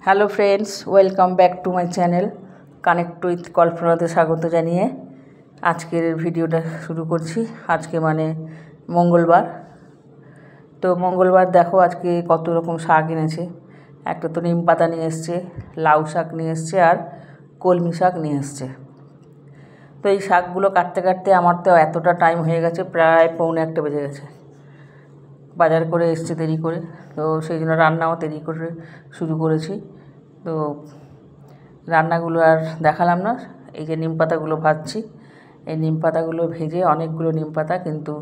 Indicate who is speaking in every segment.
Speaker 1: Hello friends, welcome back to my channel connect with কল্পনাতে স্বাগত জানিয়ে আজকের ভিডিওটা শুরু করছি। আজকে মানে মঙ্গলবার। তো মঙ্গলবার দেখো আজকে কত রকম শাক এনেছে। একটা তো নিম পাতা নিয়ে এসছে, লাউ শাক নিয়ে এসছে আর কলমি শাক নিয়ে এসছে। তো এই শাকগুলো কাটতে কাটতে আমার তো এতটা টাইম হয়ে গেছে, প্রায় 1:45 বেজে গেছে। বাজার করে এসছে দেরি করে, তো সেই জন্য রান্নাও দেরি করে শুরু করেছি। তো রান্নাগুলো আর দেখালাম না। এই যে নিম পাতাগুলো ভাজছি, এই নিম পাতাগুলো ভেজে অনেকগুলো নিম পাতা, কিন্তু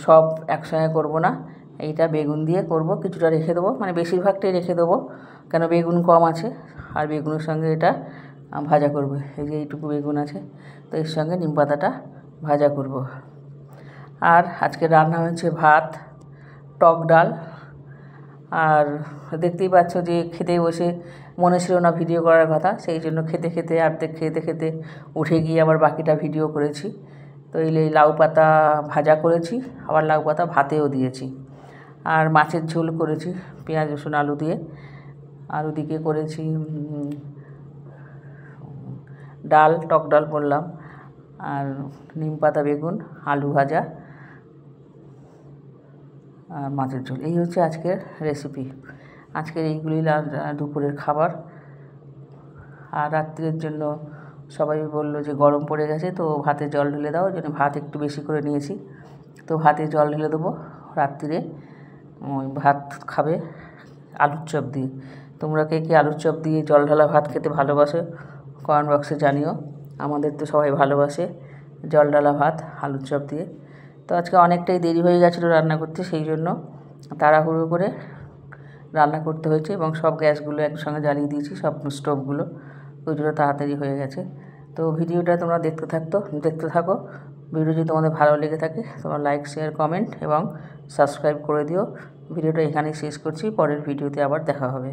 Speaker 1: সব একসঙ্গে করব না। এইটা বেগুন দিয়ে করব, কিছুটা রেখে দেবো, মানে বেশিরভাগটাই রেখে দেবো, কেন বেগুন কম আছে আর বেগুনের সঙ্গে এটা ভাজা করব। এই যে এইটুকু বেগুন আছে, তো এর সঙ্গে নিম পাতাটা ভাজা করব। আর আজকে রান্না হয়েছে ভাত, টক ডাল। আর দেখতেই পাচ্ছ যে খেতে বসে মনে ছিল না ভিডিও করার কথা, সেই জন্য খেতে খেতে অর্ধেক খেতে খেতে উঠে গিয়ে আবার বাকিটা ভিডিও করেছি। তো এই লাউ পাতা ভাজা করেছি, আবার লাউ পাতা ভাতেও দিয়েছি। আর মাছের ঝোল করেছি পেঁয়াজ রসুন আলু দিয়ে। আর ওদিকে করেছি ডাল, টক ডাল বললাম, আর নিম পাতা বেগুন আলু ভাজা আর মাছের ঝোল। এই হচ্ছে আজকের রেসিপি। আজকের এইগুলি দুপুরের খাবার। আর রাত্রের জন্য সবাই বললো যে গরম পড়ে গেছে, তো ভাতে জল ঢেলে দাও, ওই জন্য ভাত একটু বেশি করে নিয়েছি। তো ভাতে জল ঢেলে দেবো রাত্রিরে। ওই ভাত খাবে আলুর চপ দিয়ে। তোমরা কে কে আলুর চপ দিয়ে জল ঢালা ভাত খেতে ভালোবাসো কমেন্ট বক্সে জানিও। আমাদের তো সবাই ভালোবাসে জল ঢালা ভাত আলুর চপ দিয়ে। তো আজকে অনেকটাই দেরি হয়ে গেছিলো রান্না করতে, সেই জন্য তাড়াহুড়ো করে রান্না করতে হয়েছে, এবং সব গ্যাসগুলো একসঙ্গে জ্বালিয়ে দিয়েছি, সব স্টোভগুলো, ওই জন্য তাড়াতাড়ি হয়ে গেছে। তো ভিডিওটা তোমরা দেখতে থাকো। ভিডিও যদি তোমাদের ভালো লেগে থাকে তোমরা লাইক, শেয়ার, কমেন্ট এবং সাবস্ক্রাইব করে দিও। ভিডিওটা এখানেই শেষ করছি, পরের ভিডিওতে আবার দেখা হবে।